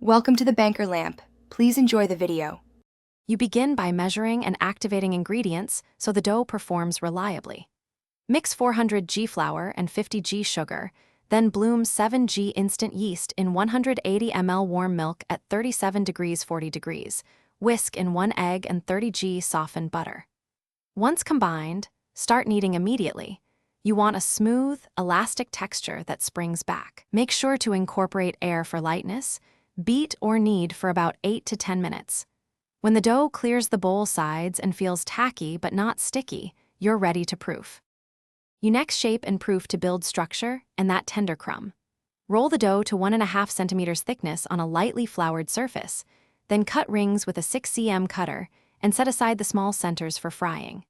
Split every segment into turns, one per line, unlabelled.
Welcome to the Banker Lamp. Please enjoy the video.
You begin by measuring and activating ingredients so the dough performs reliably. Mix 400 g flour and 50 g sugar, then bloom 7 g instant yeast in 180 ml warm milk at 37 degrees 40 degrees. Whisk in 1 egg and 30 g softened butter. Once combined, start kneading immediately. You want a smooth, elastic texture that springs back. Make sure to incorporate air for lightness. Beat or knead for about 8 to 10 minutes. When the dough clears the bowl sides and feels tacky but not sticky, you're ready to proof. You next shape and proof to build structure and that tender crumb. Roll the dough to 1.5 centimeters thickness on a lightly floured surface, then cut rings with a 6 cm cutter and set aside the small centers for frying.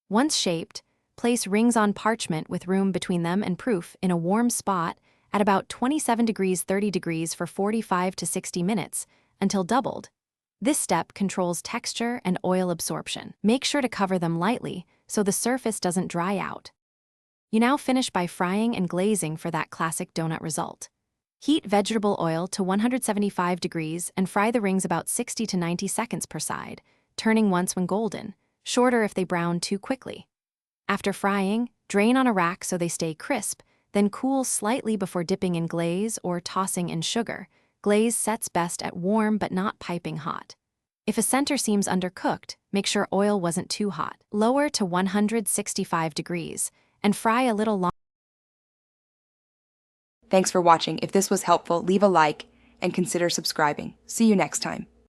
Once shaped, place rings on parchment with room between them and proof in a warm spot at about 27 degrees 30 degrees for 45 to 60 minutes until doubled. This step controls texture and oil absorption. Make sure to cover them lightly so the surface doesn't dry out. You now finish by frying and glazing for that classic donut result. Heat vegetable oil to 175 degrees and fry the rings about 60 to 90 seconds per side, turning once when golden, shorter if they brown too quickly. After frying, drain on a rack so they stay crisp, then cool slightly before dipping in glaze or tossing in sugar. Glaze sets best at warm but not piping hot. If a center seems undercooked, make sure oil wasn't too hot. Lower to 165 degrees and fry a little longer.
Thanks for watching. If this was helpful, leave a like and consider subscribing. See you next time.